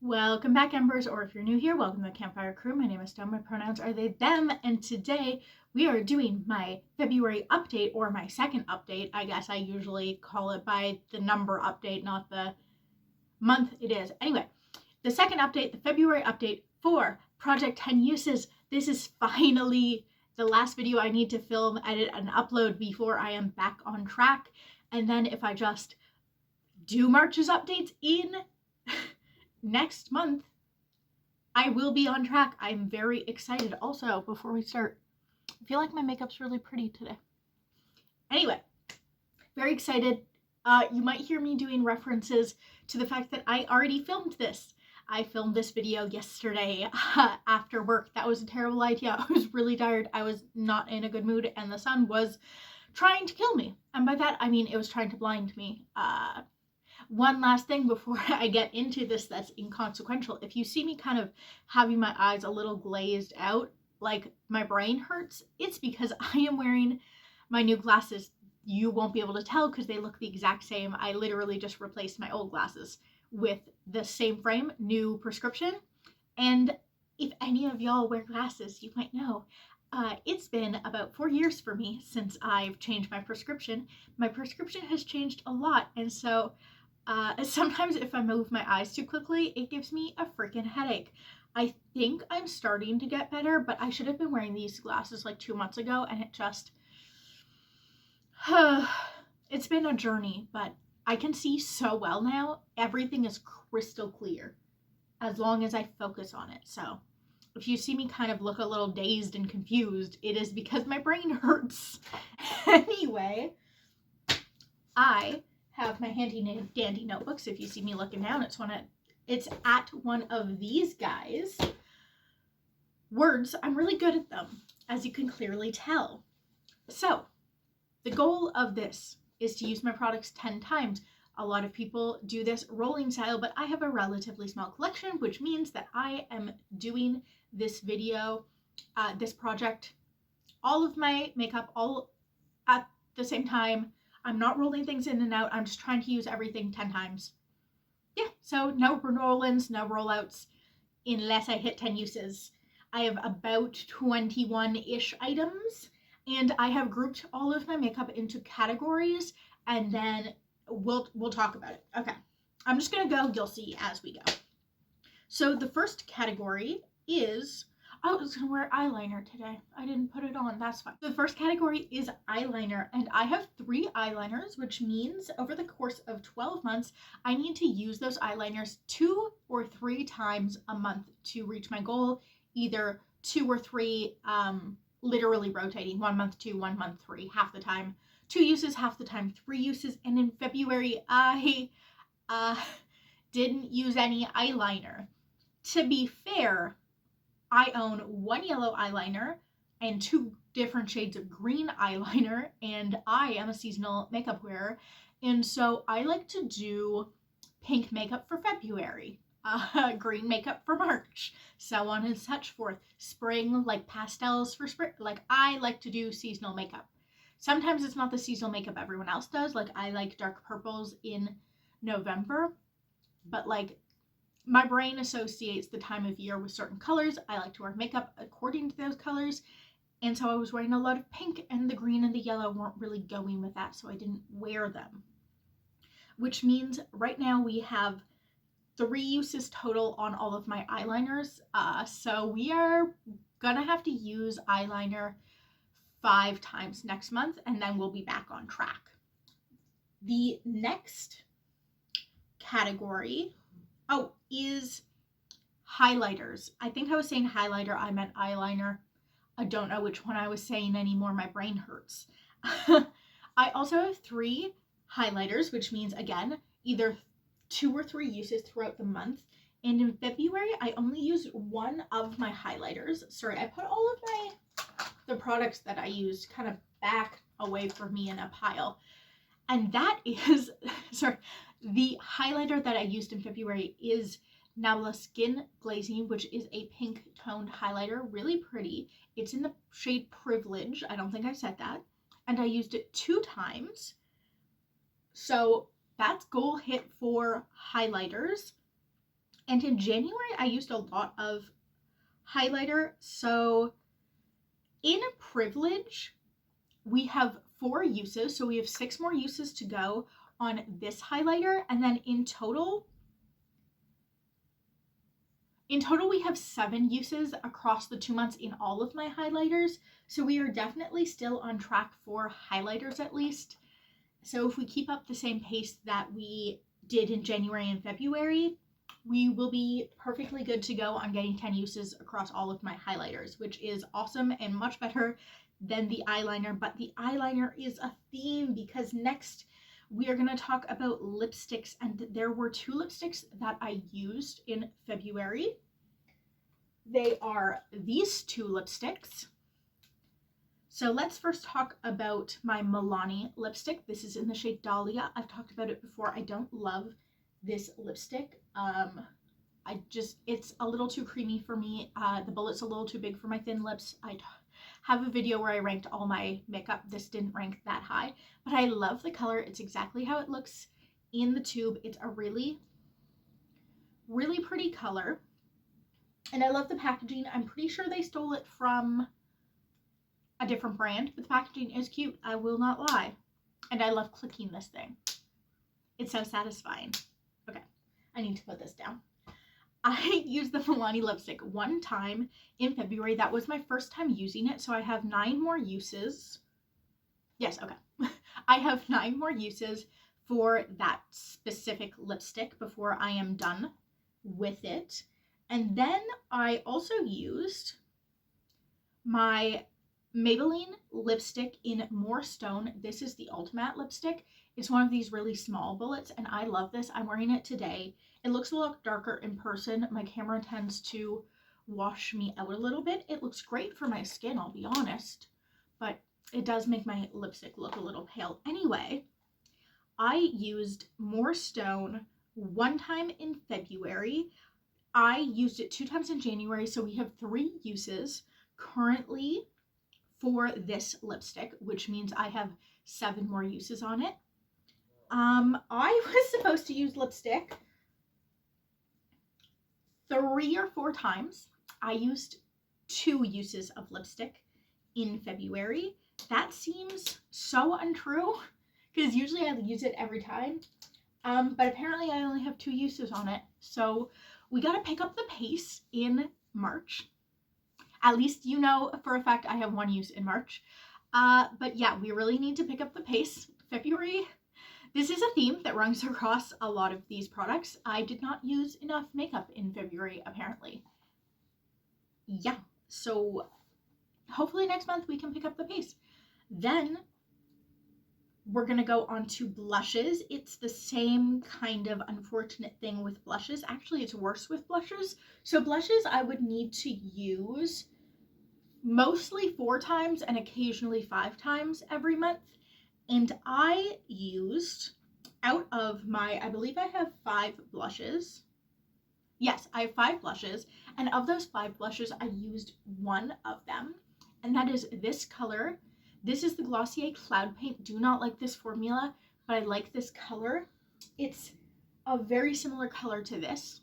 Welcome back, Embers, or if you're new here, welcome to the Campfire Crew. My name is Stone. My pronouns are they, them, and today we are doing my February update, or my second update. I guess I usually call it by the number update, not the month it is. Anyway, the second update, the February update for Project 10 Uses. This is finally the last video I need to film, edit, and upload before I am back on track. And then if I just do March's updates in next month, I will be on track. I'm very excited. Also, before we start, I feel like my makeup's really pretty today. Anyway, very excited. You might hear me doing references to the fact that I already filmed this. I filmed this video yesterday after work. That was a terrible idea. I was really tired. I was not in a good mood, and the sun was trying to kill me. And by that, I mean it was trying to blind me. One last thing before I get into this that's inconsequential. If you see me kind of having my eyes a little glazed out, like my brain hurts, it's because I am wearing my new glasses. You won't be able to tell because they look the exact same. I literally just replaced my old glasses with the same frame, new prescription. And if any of y'all wear glasses, you might know. It's been about 4 years for me since I've changed my prescription. My prescription has changed a lot, and so sometimes if I move my eyes too quickly, it gives me a freaking headache. I think I'm starting to get better, but I should have been wearing these glasses like 2 months ago, and it just, it's been a journey, but I can see so well now. Everything is crystal clear as long as I focus on it. So if you see me kind of look a little dazed and confused, it is because my brain hurts. Anyway, I have my handy dandy notebooks. If you see me looking down, it's at one of these guys. Words, I'm really good at them, as you can clearly tell. So the goal of this is to use my products 10 times. A lot of people do this rolling style, but I have a relatively small collection, which means that I am doing this video, this project, all of my makeup all at the same time. I'm not rolling things in and out. I'm just trying to use everything 10 times. Yeah, so no roll-ins, no rollouts, unless I hit 10 uses. I have about 21-ish items, and I have grouped all of my makeup into categories, and then we'll talk about it. Okay, I'm just gonna go. You'll see as we go. So the first category is, I was gonna wear eyeliner today. I didn't put it on, that's fine. The first category is eyeliner, and I have 3 eyeliners, which means over the course of 12 months, I need to use those eyeliners 2 or 3 times a month to reach my goal, either 2 or 3, literally rotating, 1 month 2, 1 month 3, half the time. 2 uses, half the time 3 uses, and in February, I didn't use any eyeliner. To be fair, I own 1 yellow eyeliner and 2 different shades of green eyeliner, and I am a seasonal makeup wearer, and so I like to do pink makeup for February, green makeup for March, so on and such forth. Spring, like pastels for spring. Like, I like to do seasonal makeup. Sometimes it's not the seasonal makeup everyone else does. Like, I like dark purples in November, but like, my brain associates the time of year with certain colors. I like to wear makeup according to those colors. And so I was wearing a lot of pink, and the green and the yellow weren't really going with that, so I didn't wear them. Which means right now we have 3 uses total on all of my eyeliners. So we are gonna have to use eyeliner 5 times next month, and then we'll be back on track. The next category, is highlighters. I think I was saying highlighter, I meant eyeliner. I don't know which one I was saying anymore. My brain hurts. I also have 3 highlighters, which means, again, either 2 or 3 uses throughout the month. And in February, I only used 1 of my highlighters. Sorry, I put all of the products that I used kind of back away from me in a pile. And that is, sorry, the highlighter that I used in February is Nabla Skin Glazing, which is a pink toned highlighter, really pretty. It's in the shade Privilege. I don't think I said that. And I used it 2 times. So that's goal hit for highlighters. And in January, I used a lot of highlighter. So in Privilege, we have 4 uses. So we have 6 more uses to go on this highlighter. And then in total, we have 7 uses across the 2 months in all of my highlighters. So we are definitely still on track for highlighters at least. So if we keep up the same pace that we did in January and February, we will be perfectly good to go on getting 10 uses across all of my highlighters, which is awesome and much better than the eyeliner. But the eyeliner is a theme because next we are going to talk about lipsticks, and there were 2 lipsticks that I used in February. They are these 2 lipsticks. So let's first talk about my Milani lipstick. This is in the shade Dahlia. I've talked about it before. I don't love this lipstick. It's a little too creamy for me. The bullet's a little too big for my thin lips. I have a video where I ranked all my makeup. This didn't rank that high, but I love the color. It's exactly how it looks in the tube. It's a really, really pretty color. And I love the packaging. I'm pretty sure they stole it from a different brand, but the packaging is cute. I will not lie. And I love clicking this thing. It's so satisfying. Okay, I need to put this down. I used the Milani lipstick 1 time in February. That was my first time using it, so I have 9 more uses. Yes, okay. I have 9 more uses for that specific lipstick before I am done with it. And then I also used my Maybelline lipstick in More Stone. This is the Ultimate lipstick. It's one of these really small bullets, and I love this. I'm wearing it today. It looks a lot darker in person. My camera tends to wash me out a little bit. It looks great for my skin, I'll be honest, but it does make my lipstick look a little pale. Anyway, I used More Stone 1 time in February. I used it 2 times in January, so we have 3 uses currently for this lipstick, which means I have 7 more uses on it. I was supposed to use lipstick 3 or 4 times. I used 2 uses of lipstick in February. That seems so untrue because usually I use it every time. But apparently I only have 2 uses on it. So we got to pick up the pace in March. At least you know for a fact I have 1 use in March. But yeah, we really need to pick up the pace. February, this is a theme that runs across a lot of these products. I did not use enough makeup in February, apparently. Yeah, so hopefully next month we can pick up the pace. Then we're going to go on to blushes. It's the same kind of unfortunate thing with blushes. Actually, it's worse with blushes. So blushes I would need to use mostly 4 times and occasionally 5 times every month. And I used, out of my, I believe I have 5 blushes. Yes, I have 5 blushes. And of those 5 blushes, I used 1 of them. And that is this color. This is the Glossier Cloud Paint. Do not like this formula, but I like this color. It's a very similar color to this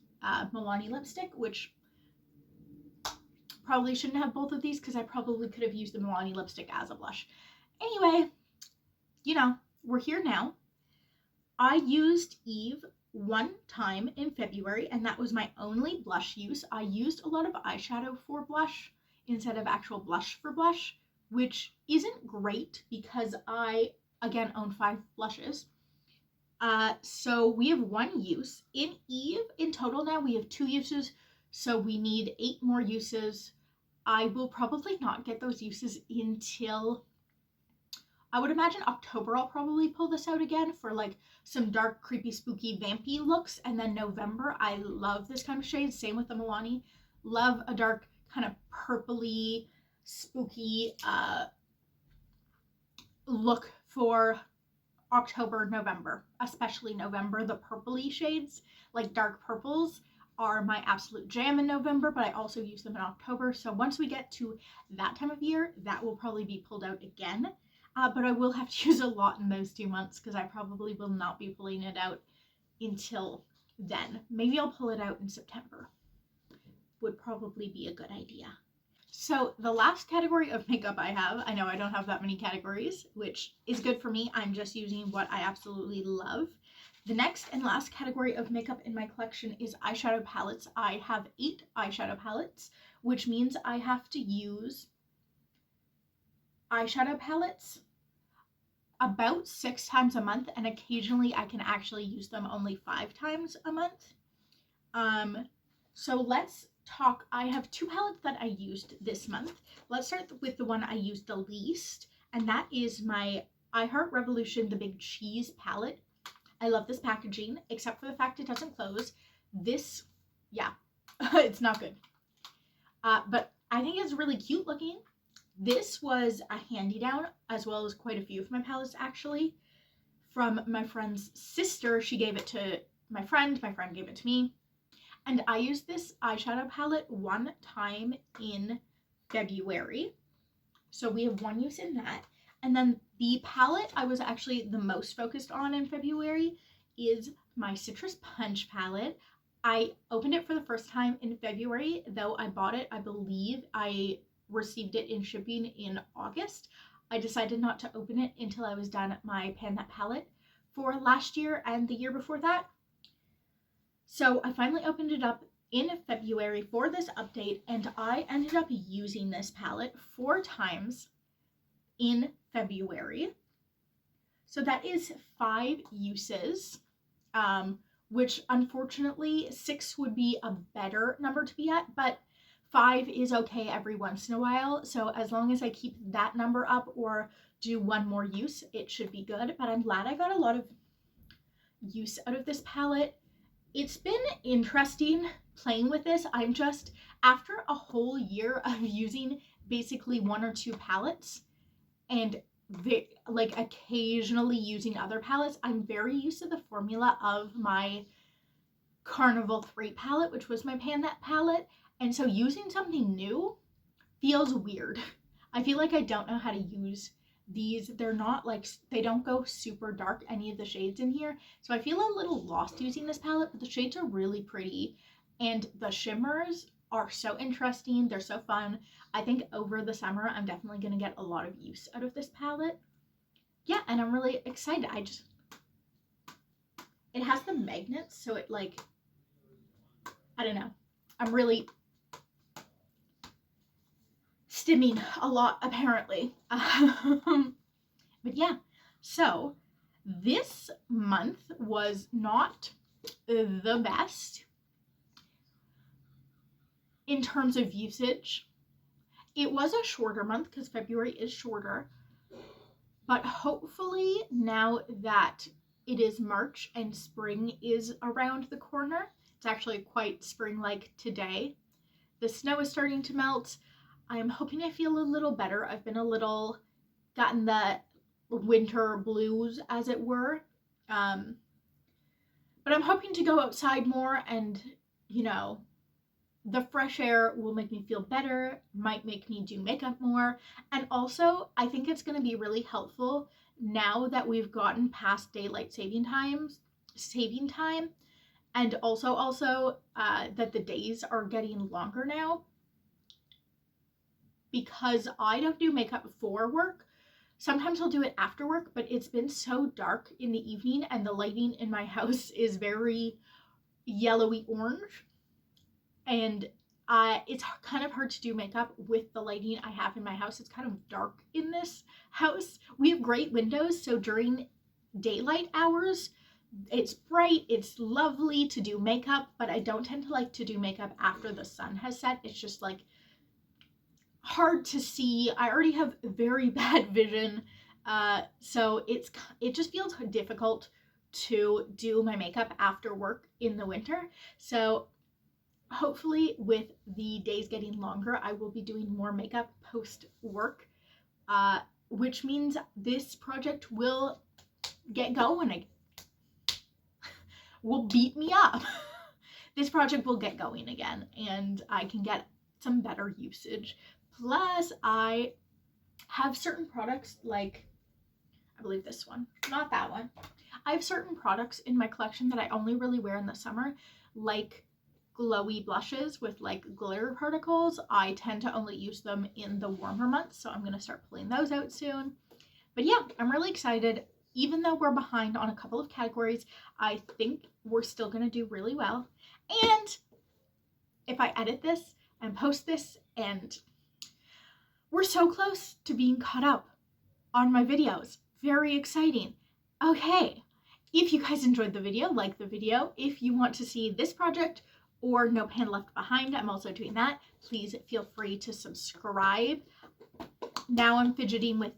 Milani lipstick, which probably shouldn't have both of these because I probably could have used the Milani lipstick as a blush. Anyway, you know, we're here now. I used Eve 1 time in February, and that was my only blush use. I used a lot of eyeshadow for blush instead of actual blush for blush, which isn't great because I, again, own 5 blushes. So we have 1 use. In Eve, in total now, we have 2 uses, so we need 8 more uses. I will probably not get those uses until, I would imagine October. I'll probably pull this out again for like some dark, creepy, spooky, vampy looks. And then November, I love this kind of shade. Same with the Milani. Love a dark, kind of purpley, spooky look for October, November, especially November. The purpley shades, like dark purples, are my absolute jam in November, but I also use them in October. So once we get to that time of year, that will probably be pulled out again. But I will have to use a lot in those 2 months because I probably will not be pulling it out until then. Maybe I'll pull it out in September. Would probably be a good idea. So the last category of makeup I have, I know I don't have that many categories, which is good for me. I'm just using what I absolutely love. The next and last category of makeup in my collection is eyeshadow palettes. I have 8 eyeshadow palettes, which means I have to use eyeshadow palettes about 6 times a month, and occasionally I can actually use them only 5 times a month. So let's talk. I have 2 palettes that I used this month. Let's start with the one I used the least, and that is my I Heart Revolution The Big Cheese palette. I love this packaging, except for the fact it doesn't close. This, yeah, it's not good. But I think it's really cute looking. This was a hand-me-down, as well as quite a few of my palettes, actually, from my friend's sister. She gave it to my friend gave it to me. And I used this eyeshadow palette one time in February. So we have one use in that. And then the palette I was actually the most focused on in February is my Citrus Punch palette. I opened it for the first time in February, though I bought it, I believe I received it in shipping in August. I decided not to open it until I was done my Pan That palette for last year and the year before that. So I finally opened it up in February for this update, and I ended up using this palette 4 times in February. So that is 5 uses, which unfortunately 6 would be a better number to be at, but 5 is okay every once in a while. So as long as I keep that number up or do one more use, it should be good. But I'm glad I got a lot of use out of this palette. It's been interesting playing with this. I'm just, after a whole year of using basically 1 or 2 palettes and like occasionally using other palettes, I'm very used to the formula of my Carnival 3 palette, which was my Pan That palette. And so using something new feels weird. I feel like I don't know how to use these. They're not like, they don't go super dark, any of the shades in here. So I feel a little lost using this palette, but the shades are really pretty. And the shimmers are so interesting. They're so fun. I think over the summer, I'm definitely going to get a lot of use out of this palette. Yeah, and I'm really excited. It has the magnets, so it like, I don't know. I'm really stimming a lot, apparently. But yeah, so this month was not the best in terms of usage. It was a shorter month because February is shorter, but hopefully now that it is March and spring is around the corner, it's actually quite spring-like today. The snow is starting to melt. I'm hoping I feel a little better. I've been gotten the winter blues, as it were. But I'm hoping to go outside more, and, you know, the fresh air will make me feel better, might make me do makeup more. And also, I think it's going to be really helpful now that we've gotten past daylight saving time, and also that the days are getting longer now. Because I don't do makeup before work. Sometimes I'll do it after work, but it's been so dark in the evening and the lighting in my house is very yellowy orange. And it's kind of hard to do makeup with the lighting I have in my house. It's kind of dark in this house. We have great windows, so during daylight hours, it's bright, it's lovely to do makeup, but I don't tend to like to do makeup after the sun has set. It's just like hard to see. I already have very bad vision, so it just feels difficult to do my makeup after work in the winter. So hopefully with the days getting longer, I will be doing more makeup post work, which means this project will get going. Will beat me up. This project will get going again, and I can get some better usage. Plus, I have certain products, like, I believe this one, not that one. I have certain products in my collection that I only really wear in the summer, like glowy blushes with like glitter particles. I tend to only use them in the warmer months, so I'm going to start pulling those out soon. But yeah, I'm really excited. Even though we're behind on a couple of categories, I think we're still going to do really well. And if I edit this and post this, and we're so close to being caught up on my videos. Very exciting. Okay, if you guys enjoyed the video, like the video. If you want to see this project or No Pan Left Behind, I'm also doing that. Please feel free to subscribe. Now I'm fidgeting with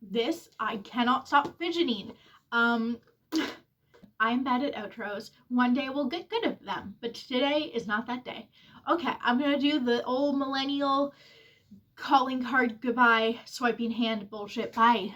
this. I cannot stop fidgeting. I'm bad at outros. One day we'll get good at them, but today is not that day. Okay, I'm gonna do the old millennial calling card goodbye, swiping hand bullshit. Bye.